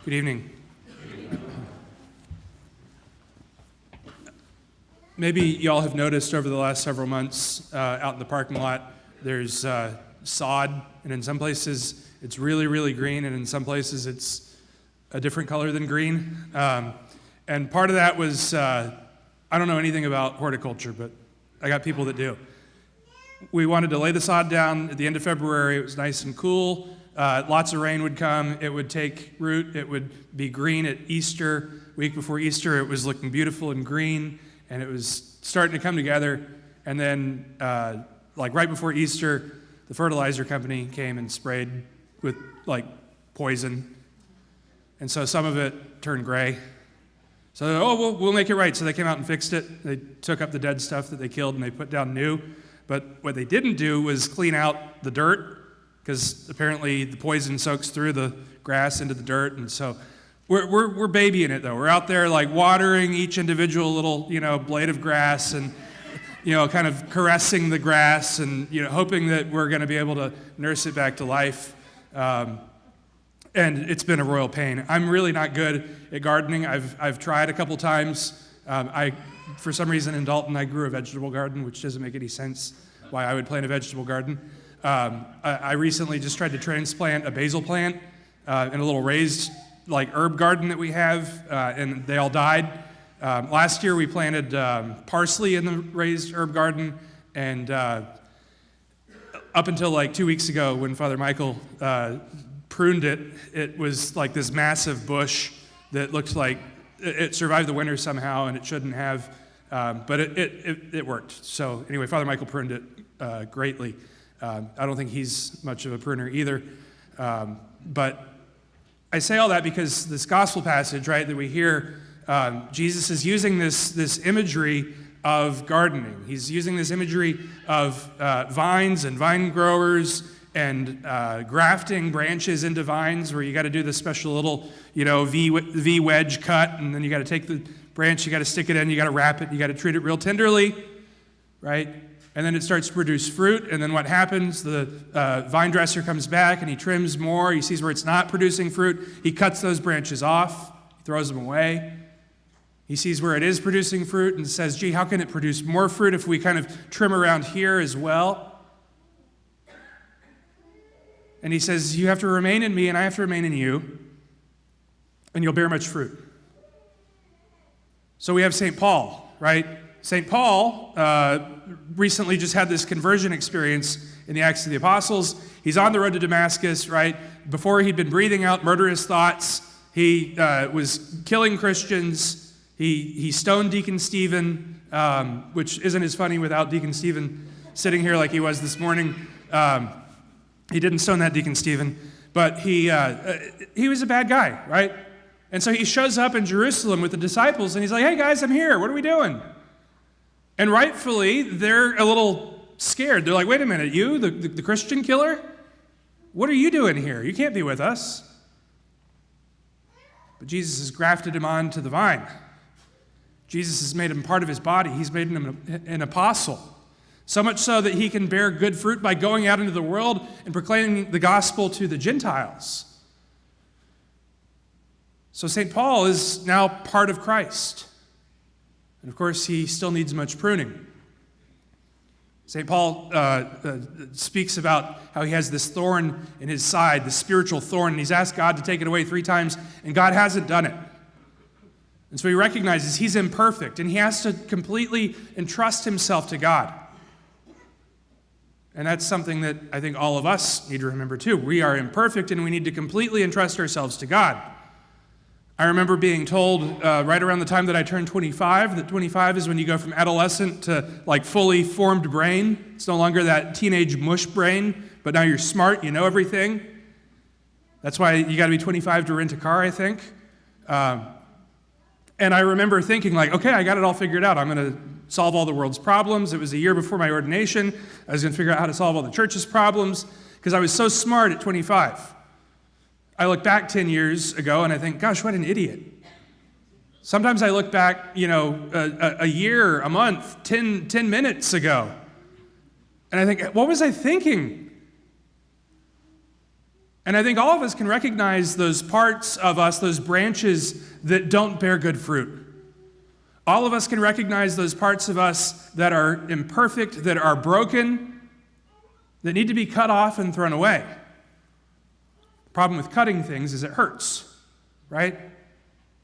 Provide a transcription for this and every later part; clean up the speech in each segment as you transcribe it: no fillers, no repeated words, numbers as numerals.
Good evening. Maybe y'all have noticed over the last several months out in the parking lot, there's sod, and in some places it's really, really green, and in some places it's a different color than green. And part of that was, I don't know anything about horticulture, but I got people that do. We wanted to lay the sod down at the end of February. It was nice and cool. Lots of rain would come. It would take root. It would be green at Easter. Week before Easter, it was looking beautiful and green, and it was starting to come together. And then, like right before Easter, the fertilizer company came and sprayed with like poison. And so some of it turned gray. So, we'll make it right. So they came out and fixed it. They took up the dead stuff that they killed and they put down new. But what they didn't do was clean out the dirt, because apparently the poison soaks through the grass into the dirt. And so we're babying it, though. We're out there like watering each individual little, blade of grass and, kind of caressing the grass and, hoping that we're going to be able to nurse it back to life. And it's been a royal pain. I'm really not good at gardening. I've tried a couple times. For some reason in Dalton, I grew a vegetable garden, which doesn't make any sense why I would plant a vegetable garden. I recently just tried to transplant a basil plant in a little raised herb garden that we have, and they all died. Last year we planted parsley in the raised herb garden, and up until 2 weeks ago when Father Michael pruned it, it was like this massive bush that looked like it survived the winter somehow, and it shouldn't have, but it worked. So anyway, Father Michael pruned it greatly. I don't think he's much of a pruner either. But I say all that because this gospel passage, right, that we hear, Jesus is using this imagery of gardening. He's using this imagery of vines and vine growers and grafting branches into vines, where you got to do this special little, V wedge cut, and then you got to take the branch, you got to stick it in, you got to wrap it, you got to treat it real tenderly, right? And then it starts to produce fruit, and then what happens? The vine dresser comes back and he trims more. He sees where it's not producing fruit. He cuts those branches off. He throws them away. He sees where it is producing fruit and says, gee, how can it produce more fruit if we kind of trim around here as well? And he says, you have to remain in me and I have to remain in you, and you'll bear much fruit. So we have St. Paul, right? St. Paul recently just had this conversion experience in the Acts of the Apostles. He's on the road to Damascus, right? Before he'd been breathing out murderous thoughts. He was killing Christians. He stoned Deacon Stephen, which isn't as funny without Deacon Stephen sitting here like he was this morning. He didn't stone that Deacon Stephen, but he was a bad guy, right? And so he shows up in Jerusalem with the disciples, and he's like, hey guys, I'm here. What are we doing? And rightfully, they're a little scared. They're like, wait a minute, you, the Christian killer? What are you doing here? You can't be with us. But Jesus has grafted him onto the vine. Jesus has made him part of his body. He's made him an apostle. So much so that he can bear good fruit by going out into the world and proclaiming the gospel to the Gentiles. So St. Paul is now part of Christ. And of course, he still needs much pruning. St. Paul speaks about how he has this thorn in his side, this spiritual thorn, and he's asked God to take it away 3 times, and God hasn't done it. And so he recognizes he's imperfect, and he has to completely entrust himself to God. And that's something that I think all of us need to remember too. We are imperfect, and we need to completely entrust ourselves to God. I remember being told right around the time that I turned 25, that 25 is when you go from adolescent to fully formed brain. It's no longer that teenage mush brain, but now you're smart, you know everything. That's why you got to be 25 to rent a car, I think. And I remember thinking okay, I got it all figured out. I'm going to solve all the world's problems. It was a year before my ordination. I was going to figure out how to solve all the church's problems because I was so smart at 25. I look back 10 years ago and I think, gosh, what an idiot. Sometimes I look back, a year, a month, 10 minutes ago, and I think, what was I thinking? And I think all of us can recognize those parts of us, those branches that don't bear good fruit. All of us can recognize those parts of us that are imperfect, that are broken, that need to be cut off and thrown away. The problem with cutting things is it hurts, right?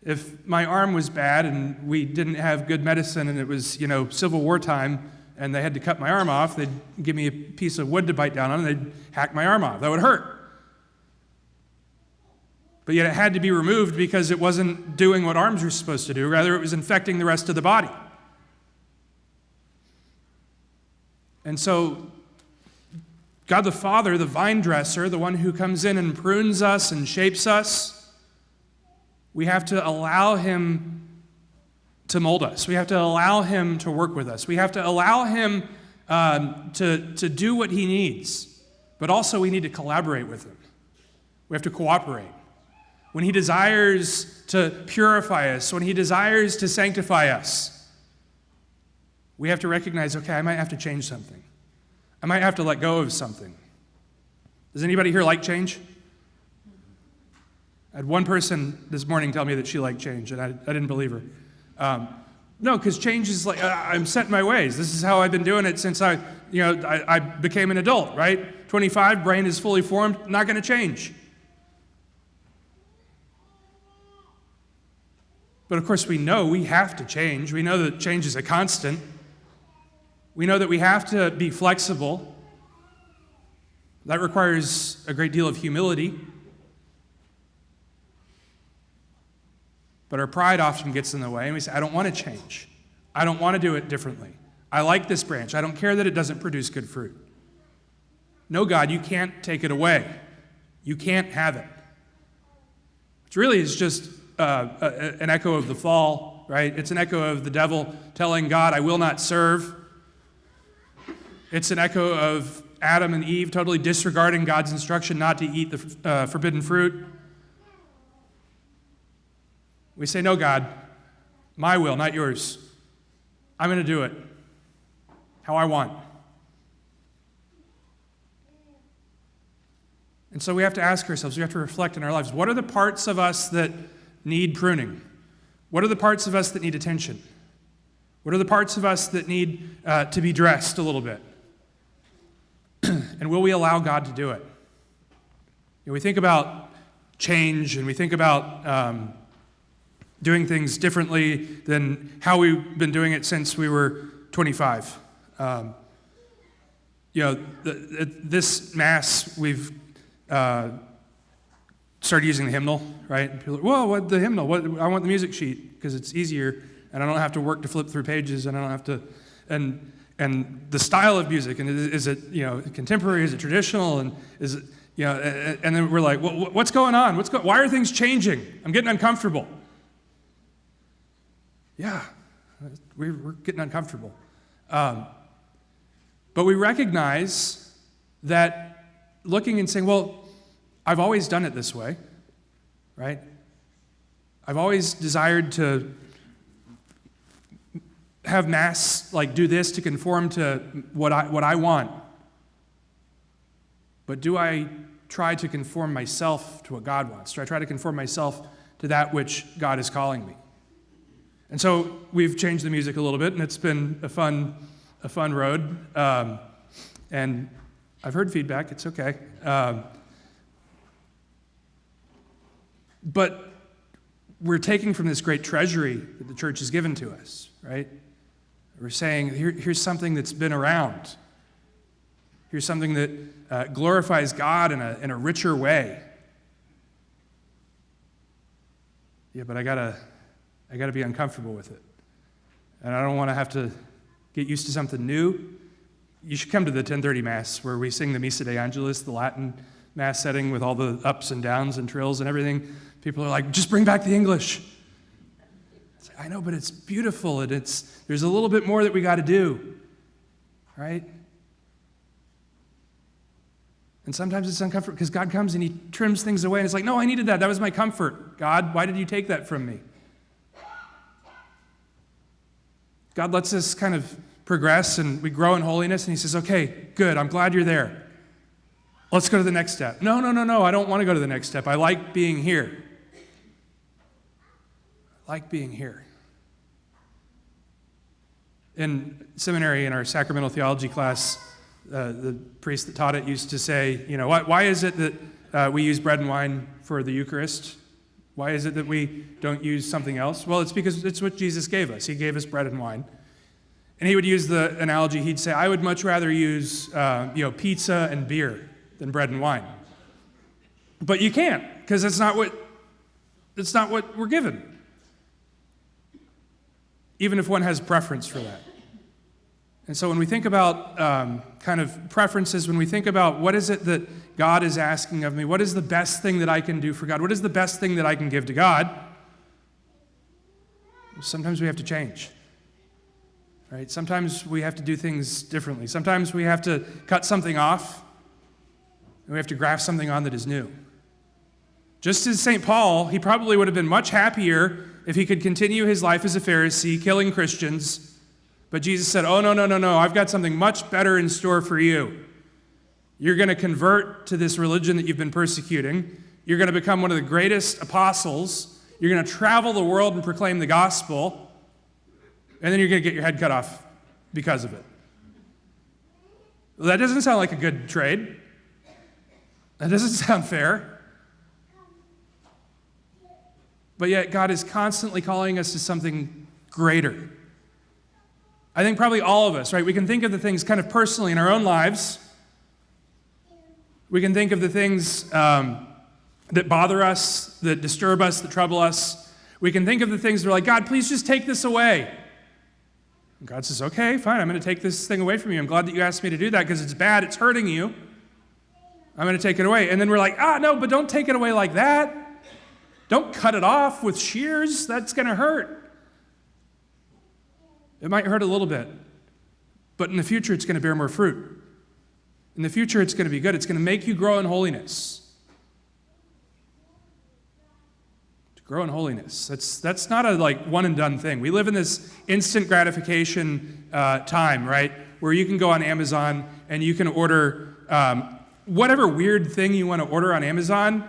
If my arm was bad and we didn't have good medicine and it was, Civil War time and they had to cut my arm off, they'd give me a piece of wood to bite down on and they'd hack my arm off. That would hurt. But yet it had to be removed because it wasn't doing what arms were supposed to do. Rather, it was infecting the rest of the body. And so, God the Father, the vine dresser, the one who comes in and prunes us and shapes us, we have to allow him to mold us. We have to allow him to work with us. We have to allow him to do what he needs. But also we need to collaborate with him. We have to cooperate. When he desires to purify us, when he desires to sanctify us, we have to recognize, okay, I might have to change something. I might have to let go of something. Does anybody here like change? I had one person this morning tell me that she liked change, and I didn't believe her. No, because change is like, I'm set in my ways. This is how I've been doing it since I became an adult, right? 25, brain is fully formed, not going to change. But of course we know we have to change. We know that change is a constant. We know that we have to be flexible. That requires a great deal of humility. But our pride often gets in the way, and we say, I don't want to change. I don't want to do it differently. I like this branch. I don't care that it doesn't produce good fruit. No, God, you can't take it away. You can't have it. Which really is just an echo of the fall, right? It's an echo of the devil telling God, I will not serve. It's an echo of Adam and Eve totally disregarding God's instruction not to eat the forbidden fruit. We say, no, God, my will, not yours. I'm going to do it how I want. And so we have to ask ourselves, we have to reflect in our lives, what are the parts of us that need pruning? What are the parts of us that need attention? What are the parts of us that need to be dressed a little bit? And will we allow God to do it? We think about change and we think about doing things differently than how we've been doing it since we were 25. This Mass, we've started using the hymnal, right? And people are like, whoa, what the hymnal? I want the music sheet because it's easier and I don't have to work to flip through pages and I don't have to, and the style of music, and is it contemporary, is it traditional, and is it, and then we're like, what's going on? Why are things changing? I'm getting uncomfortable. Yeah, we're getting uncomfortable. But we recognize that looking and saying, well, I've always done it this way, right? I've always desired to have Mass, do this to conform to what I want. But do I try to conform myself to what God wants? Do I try to conform myself to that which God is calling me? And so we've changed the music a little bit, and it's been a fun road. And I've heard feedback. It's okay. But we're taking from this great treasury that the church has given to us, right? We're saying, here's something that's been around. Here's something that glorifies God in a richer way. Yeah, but I gotta be uncomfortable with it. And I don't want to have to get used to something new. You should come to the 10:30 Mass where we sing the Missa de Angelis, the Latin Mass setting with all the ups and downs and trills and everything. People are like, just bring back the English. I know, but it's beautiful, and there's a little bit more that we got to do, right? And sometimes it's uncomfortable because God comes and he trims things away, and it's like, no, I needed that. That was my comfort. God, why did you take that from me? God lets us kind of progress, and we grow in holiness, and he says, okay, good, I'm glad you're there. Let's go to the next step. No, I don't want to go to the next step. I like being here. I like being here. In seminary, in our sacramental theology class, the priest that taught it used to say, why is it that we use bread and wine for the Eucharist? Why is it that we don't use something else? Well, it's because it's what Jesus gave us. He gave us bread and wine. And he would use the analogy, he'd say, I would much rather use pizza and beer than bread and wine. But you can't, because it's not what we're given. Even if one has preference for that. And so when we think about kind of preferences, when we think about what is it that God is asking of me, what is the best thing that I can do for God, what is the best thing that I can give to God, sometimes we have to change. Right? Sometimes we have to do things differently. Sometimes we have to cut something off, and we have to graft something on that is new. Just as St. Paul, he probably would have been much happier if he could continue his life as a Pharisee, killing Christians. But Jesus said, oh, no, I've got something much better in store for you. You're going to convert to this religion that you've been persecuting. You're going to become one of the greatest apostles. You're going to travel the world and proclaim the gospel. And then you're going to get your head cut off because of it. Well, that doesn't sound like a good trade. That doesn't sound fair. But yet God is constantly calling us to something greater. I think probably all of us, right? We can think of the things kind of personally in our own lives. We can think of the things that bother us, that disturb us, that trouble us. We can think of the things that are like, God, please just take this away. And God says, okay, fine, I'm going to take this thing away from you. I'm glad that you asked me to do that because it's bad, it's hurting you. I'm going to take it away. And then we're like, no, but don't take it away like that. Don't cut it off with shears. That's going to hurt. It might hurt a little bit, but in the future, it's going to bear more fruit. In the future, it's going to be good. It's going to make you grow in holiness. To grow in holiness. That's not a one and done thing. We live in this instant gratification time, right? Where you can go on Amazon and you can order whatever weird thing you want to order on Amazon.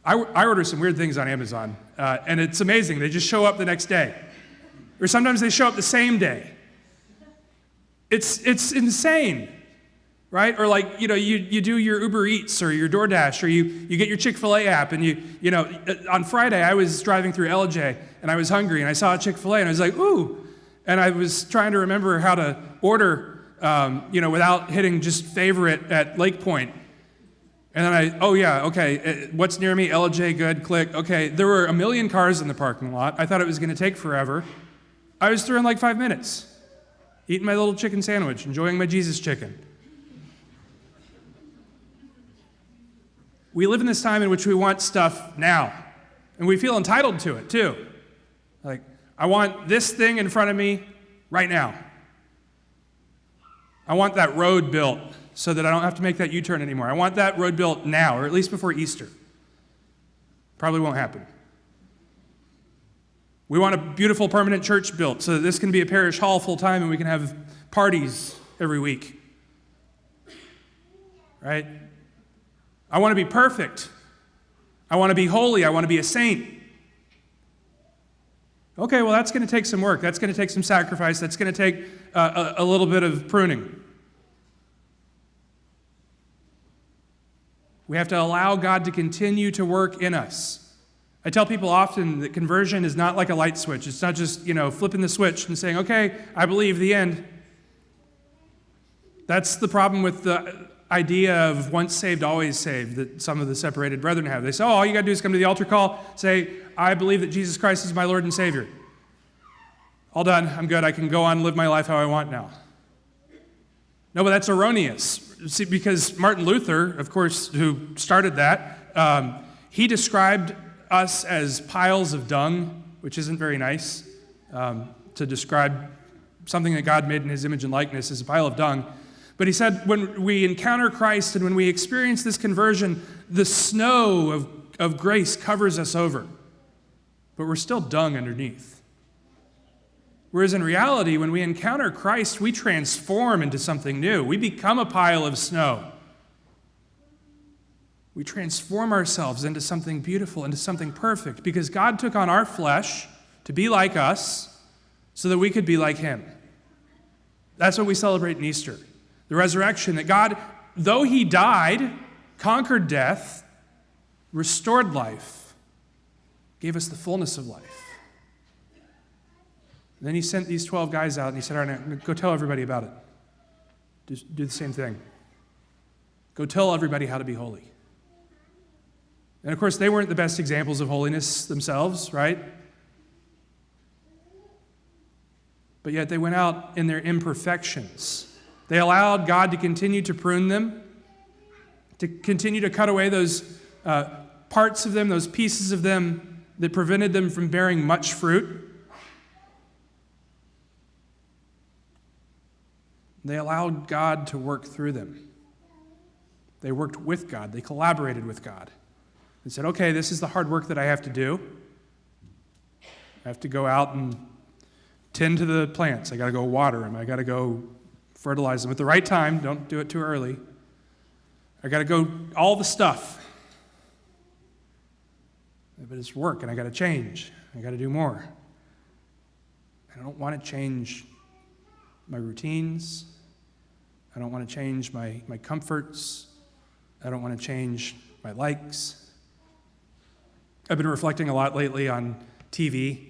I order some weird things on Amazon, and it's amazing. They just show up the next day. Or sometimes they show up the same day. It's insane, right? Or you do your Uber Eats or your DoorDash, or you get your Chick-fil-A app, and on Friday I was driving through LJ, and I was hungry, and I saw a Chick-fil-A, and I was like, ooh, and I was trying to remember how to order, without hitting just favorite at Lake Point. And then what's near me? LJ, good, click. Okay, there were a million cars in the parking lot. I thought it was going to take forever. I was through in 5 minutes, eating my little chicken sandwich, enjoying my Jesus chicken. We live in this time in which we want stuff now, and we feel entitled to it, too. I want this thing in front of me right now. I want that road built so that I don't have to make that U-turn anymore. I want that road built now, or at least before Easter. Probably won't happen. We want a beautiful permanent church built so that this can be a parish hall full-time and we can have parties every week. Right? I want to be perfect. I want to be holy. I want to be a saint. Okay, well, that's going to take some work. That's going to take some sacrifice. That's going to take a little bit of pruning. We have to allow God to continue to work in us. I tell people often that conversion is not like a light switch. It's not just, flipping the switch and saying, okay, I believe, the end. That's the problem with the idea of once saved, always saved that some of the separated brethren have. They say, all you got to do is come to the altar call, say, I believe that Jesus Christ is my Lord and Savior. All done. I'm good. I can go on and live my life how I want now. No, but that's erroneous. See, because Martin Luther, of course, who started that, he described us as piles of dung, which isn't very nice, to describe something that God made in his image and likeness as a pile of dung. But he said when we encounter Christ and when we experience this conversion, the snow of grace covers us over. But we're still dung underneath. Whereas in reality, when we encounter Christ, we transform into something new. We become a pile of snow. We transform ourselves into something beautiful, into something perfect, because God took on our flesh to be like us so that we could be like him. That's what we celebrate in Easter. The resurrection, that God, though he died, conquered death, restored life, gave us the fullness of life. And then he sent these 12 guys out and he said, all right, go tell everybody about it. Do the same thing. Go tell everybody how to be holy. And of course, they weren't the best examples of holiness themselves, right? But yet they went out in their imperfections. They allowed God to continue to prune them, to continue to cut away those parts of them, those pieces of them that prevented them from bearing much fruit. They allowed God to work through them. They worked with God. They collaborated with God. They said, okay, this is the hard work that I have to do. I have to go out and tend to the plants. I got to go water them. I got to go fertilize them at the right time. Don't do it too early. I got to go all the stuff. But it's work, and I got to change. I got to do more. I don't want to change my routines. I don't want to change my comforts. I don't want to change my likes. I've been reflecting a lot lately on TV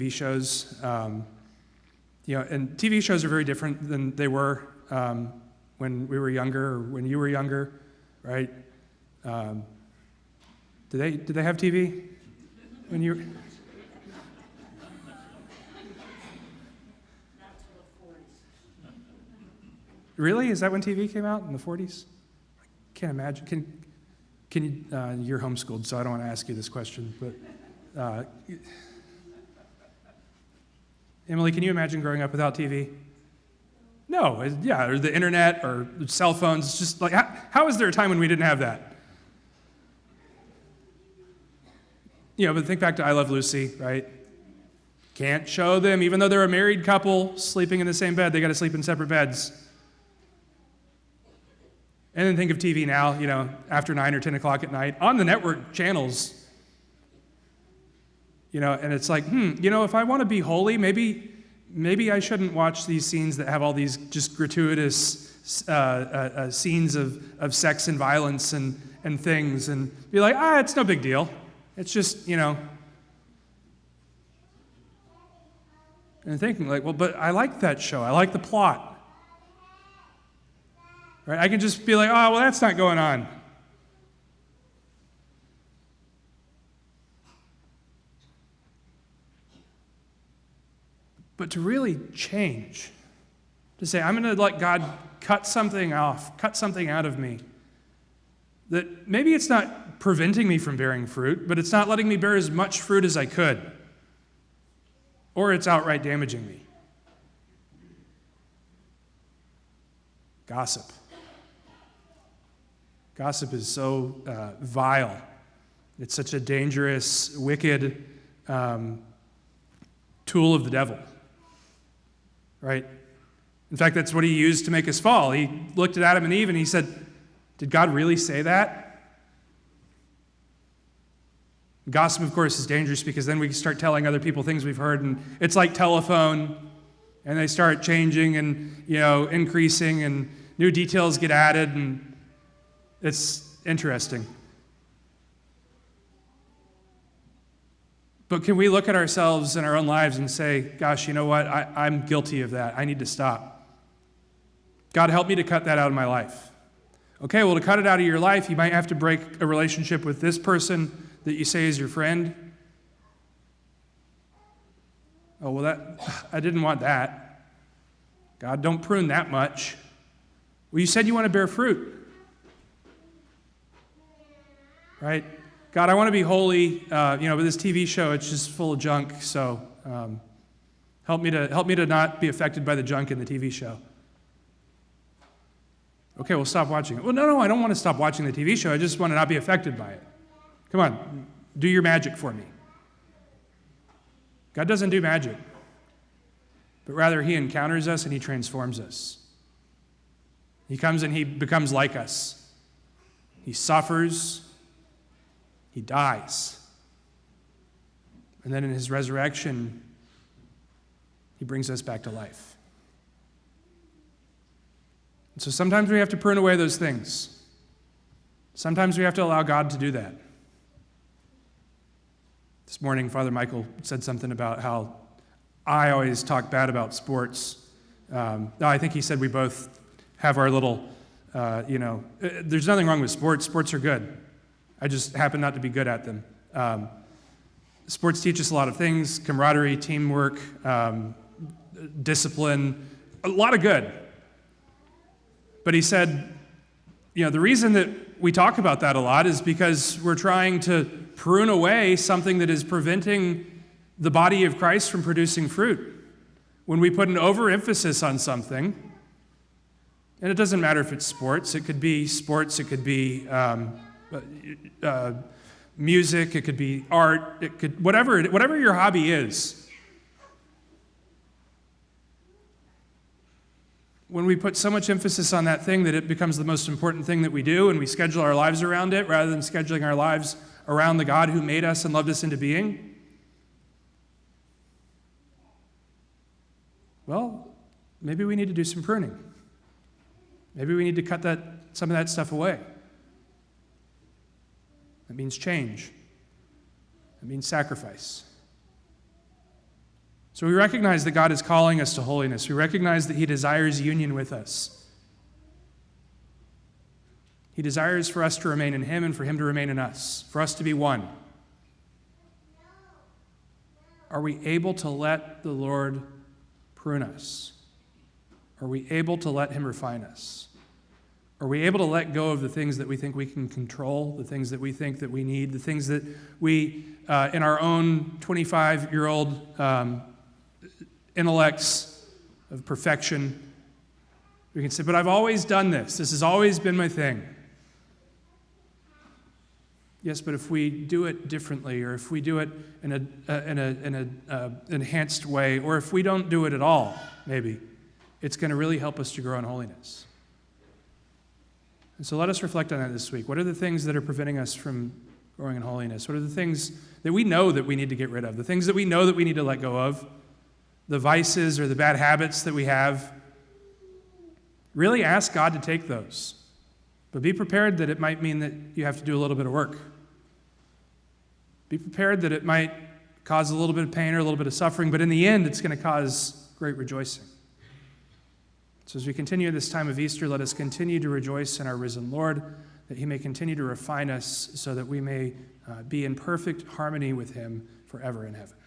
shows. And TV shows are very different than they were when we were younger or when you were younger, right? Did they have TV when you were? Really? Is that when TV came out in the 40s? I can't imagine. Can you? You're homeschooled, so I don't want to ask you this question, but Emily, can you imagine growing up without TV? No. Yeah, or the internet or cell phones. It's just like, how is there a time when we didn't have that? But think back to I Love Lucy, right? Can't show them, even though they're a married couple sleeping in the same bed, they got to sleep in separate beds. And then think of TV now, after 9 or 10 o'clock at night, on the network channels. And it's like, if I want to be holy, maybe I shouldn't watch these scenes that have all these just gratuitous scenes of sex and violence and things, and be like, it's no big deal. It's just, And thinking like, well, but I like that show. I like the plot. Right? I can just be like, well, that's not going on. But to really change, to say, I'm going to let God cut something off, cut something out of me, that maybe it's not preventing me from bearing fruit, but it's not letting me bear as much fruit as I could, or it's outright damaging me. Gossip. Gossip is so vile. It's such a dangerous, wicked tool of the devil, right? In fact, that's what he used to make us fall. He looked at Adam and Eve and he said, did God really say that? Gossip, of course, is dangerous because then we start telling other people things we've heard, and it's like telephone, and they start changing and, increasing, and new details get added, and it's interesting. But can we look at ourselves in our own lives and say, gosh, you know what? I'm guilty of that. I need to stop. God, help me to cut that out of my life. Okay, well, to cut it out of your life, you might have to break a relationship with this person that you say is your friend. Oh, well, I didn't want that. God, don't prune that much. Well, you said you want to bear fruit. Right? God, I want to be holy, but this TV show, it's just full of junk, so help me to not be affected by the junk in the TV show. Okay, well, stop watching it. Well, no, I don't want to stop watching the TV show. I just want to not be affected by it. Come on, do your magic for me. God doesn't do magic, but rather he encounters us and he transforms us. He comes and he becomes like us. he suffers, he dies. And then in his resurrection, he brings us back to life. And so sometimes we have to prune away those things. Sometimes we have to allow God to do that. This morning, Father Michael said something about how I always talk bad about sports. No, I think he said we both have our little, there's nothing wrong with sports. Sports are good. I just happen not to be good at them. Sports teach us a lot of things: camaraderie, teamwork, discipline, a lot of good. But he said, the reason that we talk about that a lot is because we're trying to prune away something that is preventing the body of Christ from producing fruit. When we put an overemphasis on something, and it doesn't matter if it's sports, it could be music, it could be art, it could whatever your hobby is. When we put so much emphasis on that thing that it becomes the most important thing that we do, and we schedule our lives around it rather than scheduling our lives around the God who made us and loved us into being, well, maybe we need to do some pruning. Maybe we need to cut some of that stuff away. That means change. It means sacrifice. So we recognize that God is calling us to holiness. We recognize that he desires union with us. He desires for us to remain in him and for him to remain in us, for us to be one. Are we able to let the Lord prune us? Are we able to let him refine us? Are we able to let go of the things that we think we can control, the things that we think that we need, the things that we, in our own 25-year-old intellects of perfection, we can say, but I've always done this. This has always been my thing. Yes, but if we do it differently, or if we do it in an enhanced way, or if we don't do it at all, maybe, it's going to really help us to grow in holiness. And so let us reflect on that this week. What are the things that are preventing us from growing in holiness? What are the things that we know that we need to get rid of? The things that we know that we need to let go of? The vices or the bad habits that we have? Really ask God to take those. But be prepared that it might mean that you have to do a little bit of work. Be prepared that it might cause a little bit of pain or a little bit of suffering, but in the end, it's going to cause great rejoicing. So as we continue this time of Easter, let us continue to rejoice in our risen Lord, that he may continue to refine us so that we may be in perfect harmony with him forever in heaven.